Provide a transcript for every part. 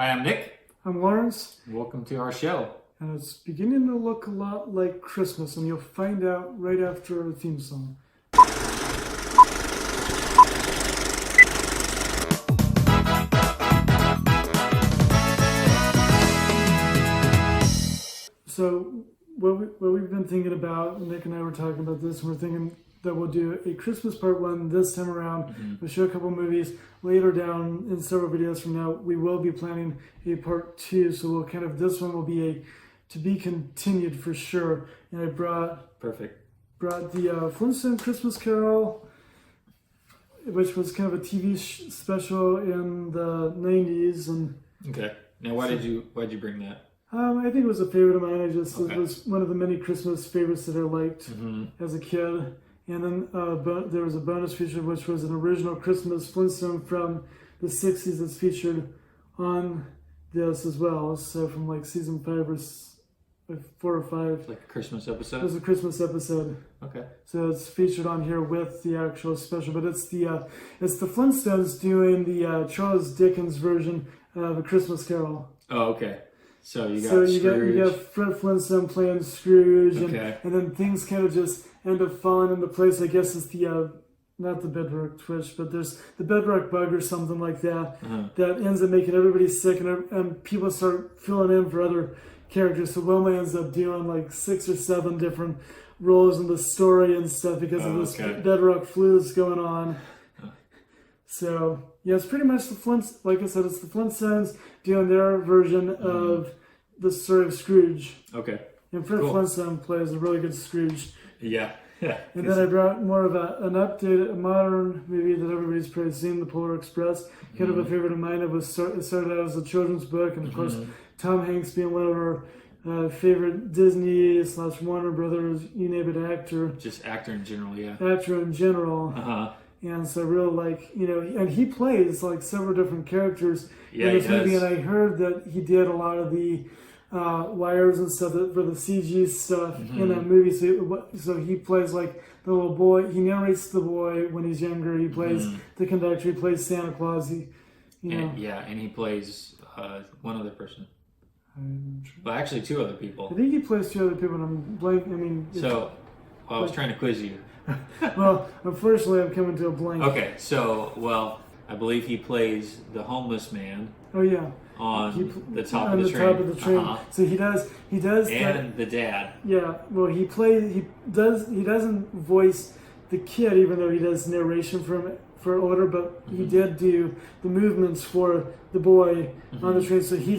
Hi, I'm Nick. I'm Lawrence. Welcome to our show. And it's beginning to look a lot like Christmas, and you'll find out right after our theme song. So what we've been thinking about, Nick and I were talking about this, and we're thinking that we'll do a Christmas part one this time around. We'll show a couple movies. Later down in several videos from now, we will be planning a part two. So we'll this one will be a to be continued for sure. And I brought the Flintstone Christmas Carol, which was kind of a TV special in the 90s. And okay. Now, why'd you bring that? I think it was a favorite of mine. It was one of the many Christmas favorites that I liked as a kid. And then there was a bonus feature, which was an original Christmas Flintstone from the 60s that's featured on this as well. So from like season 5 or 4 or 5. Like a Christmas episode? It was a Christmas episode. Okay. So it's featured on here with the actual special. But it's the Flintstones doing the Charles Dickens version of A Christmas Carol. Oh, okay. So you got Fred Flintstone playing Scrooge, okay. and then things kind of just end up falling into place. I guess it's the not the bedrock twitch, but there's the bedrock bug or something like that that ends up making everybody sick, and people start filling in for other characters. So Wilma ends up doing like 6 or 7 different roles in the story and stuff because of this bedrock flu that's going on. So yeah, it's pretty much like I said, it's the Flintstones doing their version of the story of Scrooge. Okay. And Fred Flintstone plays a really good Scrooge. Yeah. Yeah. And then I brought more of an updated, a modern movie that everybody's probably seen, The Polar Express. Kind of a favorite of mine. It started out as a children's book, and of course, Tom Hanks being one of our favorite Disney / Warner Brothers, you name it, actor. Just actor in general, yeah. Actor in general. And so and he plays like several different characters in this movie. And I heard that he did a lot of the wires and stuff for the CG stuff in that movie. So he plays like the little boy. He narrates the boy when he's younger. He plays the conductor. He plays Santa Claus. And he plays one other person. Well, actually 2 other people. I think he plays 2 other people, and I'm blank. I was trying to quiz you. Well, unfortunately, I'm coming to a blank. Okay, I believe he plays the homeless man. Oh yeah. On the top of the train. On the top of the train. So he does. And the dad. Yeah. Well, he doesn't voice the kid, even though he does narration for older, but he did do the movements for the boy on the train. So he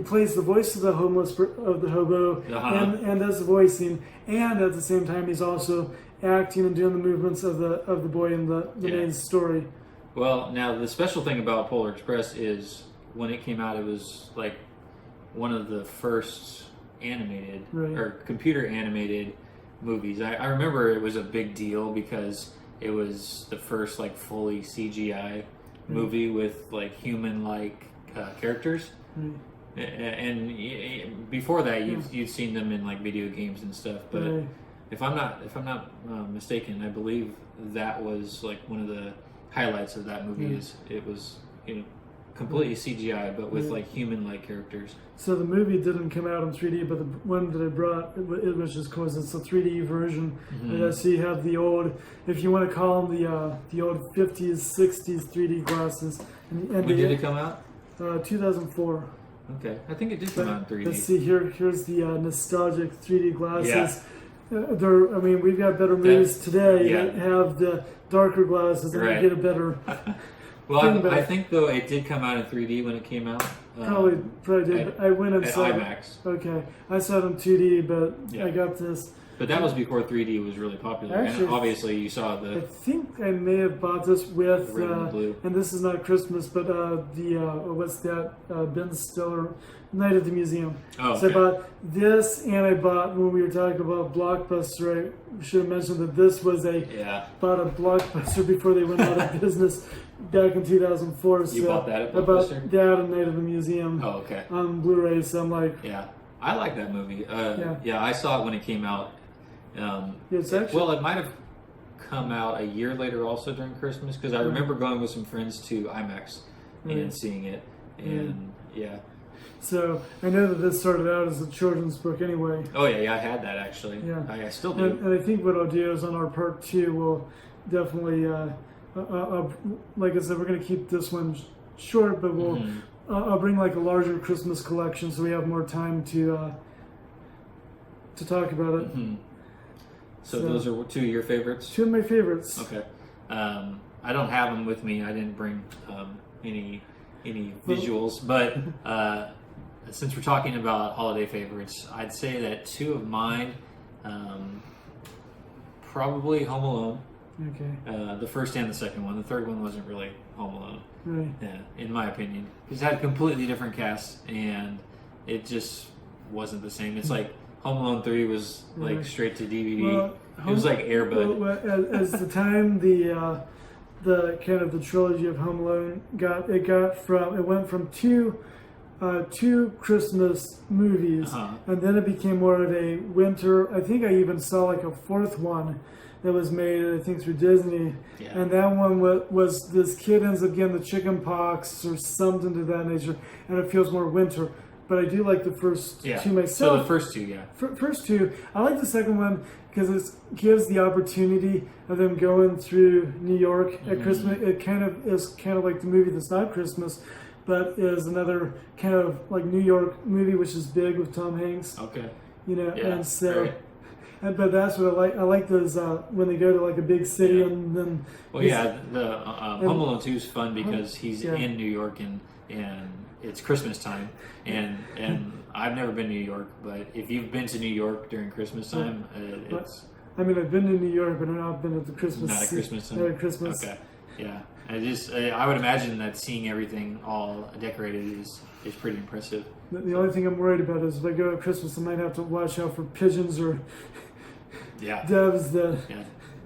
plays the voice of the hobo, and does the voicing, and at the same time he's also acting and doing the movements of the boy in the main story. Well, now the special thing about Polar Express is when it came out, it was like one of the first animated or computer animated movies. I remember it was a big deal because it was the first like fully CGI movie with like human like characters. And before that, you've seen them in like video games and stuff. But if I'm not mistaken, I believe that was like one of the highlights of that movie. Is it was completely CGI, but with like human like characters. So the movie didn't come out in 3D, but the one that I brought, it was just because it's a 3D version. So you have the old, if you want to call them the old 50s, 60s 3D glasses. When did it come out? 2004. Okay, I think it did come out in 3D. Let's see, here's the nostalgic 3D glasses. Yeah. We've got better movies today that have the darker glasses and they get a better... Well, I think though it did come out in 3D when it came out. Probably did. I went and saw IMAX. It. Okay, I saw it in 2D, but I got this. But that was before 3D was really popular. Actually, and obviously you saw the... I think I may have bought this with... red and blue. And this is not Christmas, but what's that? Ben Stiller, Night at the Museum. Oh, okay. So I bought this, and I bought, when we were talking about Blockbuster, I should have mentioned that this was bought a Blockbuster before they went out of business back in 2004. You bought that at Blockbuster? I bought that and Night at the Museum. Oh, okay. On Blu-ray, so I'm like... Yeah, I like that movie. I saw it when it came out. It might have come out a year later also during Christmas, because I remember going with some friends to IMAX and seeing it, and Yeah. So I know that this started out as a children's book anyway. Oh yeah, I had that actually. Yeah, I still do. And I think what I'll do is on our part 2, we'll definitely, like I said, we're going to keep this one short, but we'll I'll bring like a larger Christmas collection so we have more time to talk about it. So those are 2 of your favorites? 2 of my favorites. Okay. I don't have them with me. I didn't bring any visuals, but since we're talking about holiday favorites, I'd say that 2 of mine, probably Home Alone. Okay. The first and the second one. The third one wasn't really Home Alone. Right. Yeah, in my opinion, because it had a completely different cast, and it just wasn't the same. It's like Home Alone 3 was like straight to DVD. Well, it was like Air Bud. Well, as the time the kind of the trilogy of Home Alone went from two Christmas movies, and then it became more of a winter. I think I even saw like a 4th one that was made, I think, through Disney, and that one was this kid ends up getting the chicken pox or something to that nature, and it feels more winter. But I do like the first 2 myself. So the first 2, yeah. First 2. I like the second one because it gives the opportunity of them going through New York at Christmas. It kind of like the movie that's not Christmas, but is another kind of like New York movie, which is big with Tom Hanks. Okay. And so. But that's what I like. I like those when they go to like a big city and then. Well, the Home Alone 2 is fun because he's in New York and it's Christmas time, and I've never been to New York, but if you've been to New York during Christmas time, it's. I mean, I've been to New York, but I've not been at the Christmas. Not at Christmas time. Not at Christmas. Okay. Yeah. I would imagine that seeing everything all decorated is pretty impressive. The only thing I'm worried about is if I go at Christmas, I might have to watch out for pigeons or doves.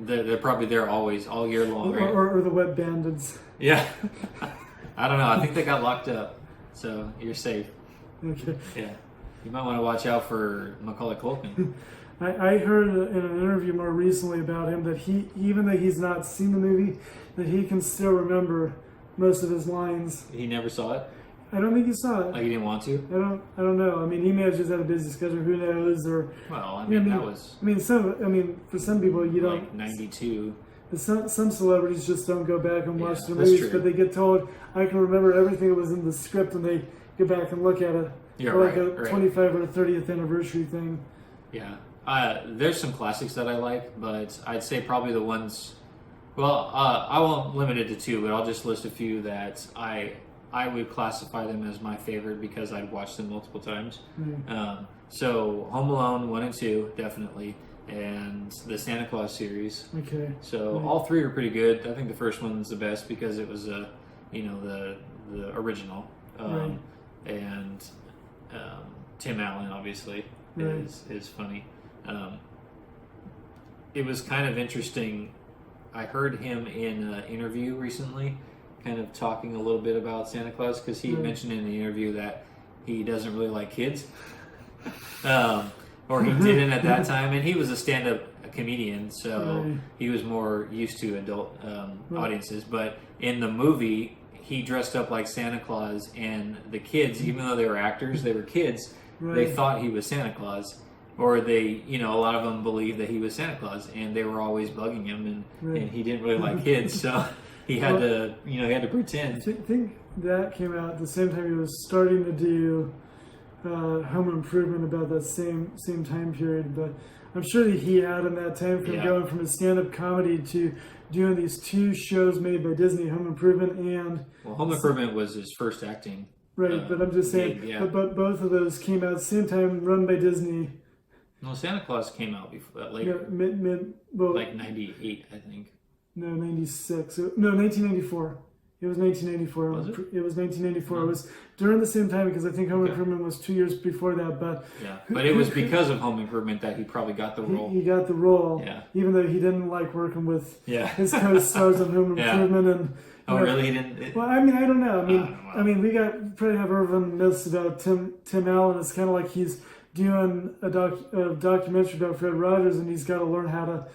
They're probably there always, all year long, right? Or the wet bandits. Yeah. I don't know. I think they got locked up, so you're safe. Okay. Yeah. You might want to watch out for Macaulay Culkin. I heard in an interview more recently about him that even though he's not seen the movie, that he can still remember most of his lines. He never saw it? I don't think he saw it. Like he didn't want to? I don't know. I mean, he may have just had a busy schedule. Who knows? Or that was. For some people, you don't. Like 92. Some celebrities just don't go back and watch their movies, but they get told, "I can remember everything that was in the script," and they go back and look at it. You're a 25 or 30th anniversary thing. Yeah. There's some classics that I like, but I'd say probably the ones. Well, I won't limit it to 2, but I'll just list a few that I would classify them as my favorite because I'd watched them multiple times. So Home Alone 1 and 2, definitely, and the Santa Claus series. Okay. So all 3 are pretty good. I think the first one's the best because it was the original, and Tim Allen obviously is funny. It was kind of interesting. I heard him in an interview recently, kind of talking a little bit about Santa Claus because he mentioned in the interview that he doesn't really like kids, or he didn't at that time, and he was a stand-up comedian, so he was more used to adult audiences. But in the movie, he dressed up like Santa Claus, and the kids, even though they were actors, they were kids. They thought he was Santa Claus. Or they, a lot of them believed that he was Santa Claus, and they were always bugging him, and he didn't really like kids, so he had to pretend. I think that came out at the same time he was starting to do Home Improvement about that same time period. But I'm sure that he had in that time from going from his stand-up comedy to doing these 2 shows made by Disney, Home Improvement and. Well, Home Improvement was his first acting. Right, but I'm just saying, but both of those came out at the same time, run by Disney. No, Santa Claus came out before later. Like 98, I think. No, 96. No, 1994. It was 1994. Was it? It was 1994. It was during the same time because I think Home Improvement was 2 years before that. But it was because of Home Improvement that he probably got the role. He got the role. Yeah. Even though he didn't like working with his co-stars on Home Improvement and. Really? He didn't. Well, I mean, I don't know. I mean, we probably have urban myths about Tim Allen. It's kind of like he's doing a documentary about Fred Rogers, and he's got to learn how to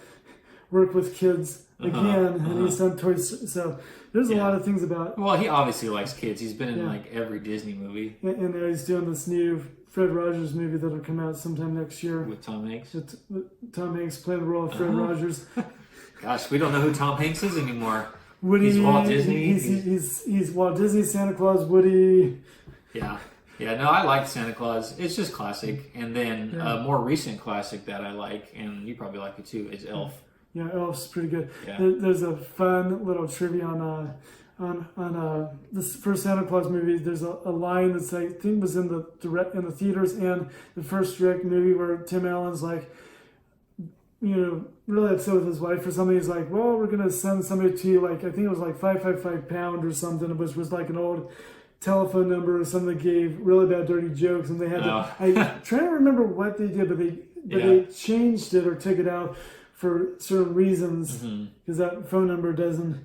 work with kids again, and he's done toys. So there's a lot of things about. Well, he obviously likes kids. He's been in like every Disney movie. And now he's doing this new Fred Rogers movie that'll come out sometime next year with Tom Hanks. Tom Hanks playing the role of Fred Rogers. Gosh, we don't know who Tom Hanks is anymore. Woody, he's Walt Disney. He's Walt Disney, Santa Claus, Woody. Yeah. Yeah, no, I like Santa Claus. It's just classic. And then a more recent classic that I like, and you probably like it too, is Elf. Yeah, Elf's pretty good. Yeah. There's a fun little trivia on this first Santa Claus movie. There's a line that's I think was in the theaters and the first direct movie where Tim Allen's like, really upset with his wife or something. He's like, well, we're gonna send somebody to you, like I think it was like 555 pound or something, which was like an old telephone number or something that gave really bad dirty jokes, and they had to. I'm trying to remember what they did, but they changed it or took it out for certain reasons because that phone number doesn't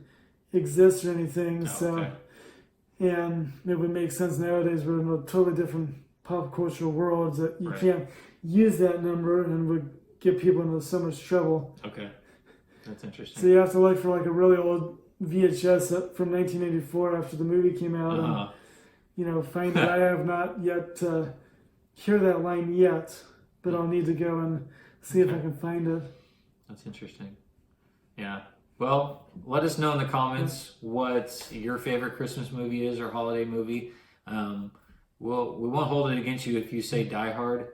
exist or anything. And it would make sense nowadays. We're in a totally different pop cultural world that you can't use that number and would get people into so much trouble. Okay, that's interesting. So you have to look for like a really old VHS from 1984 after the movie came out, and find it. I have not yet hear that line yet, but I'll need to go and see if I can find it. That's interesting. Yeah. Well, let us know in the comments what your favorite Christmas movie is or holiday movie. We won't hold it against you if you say Die Hard,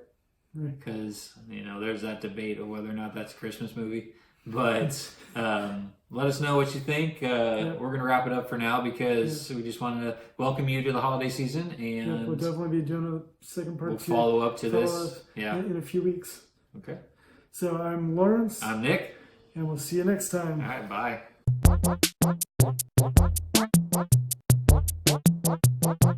because there's that debate of whether or not that's a Christmas movie. But let us know what you think. We're going to wrap it up for now because we just wanted to welcome you to the holiday season, and we'll definitely be doing a second part. We'll follow up to this. In a few weeks. Okay. So I'm Lawrence. I'm Nick. And we'll see you next time. All right, bye.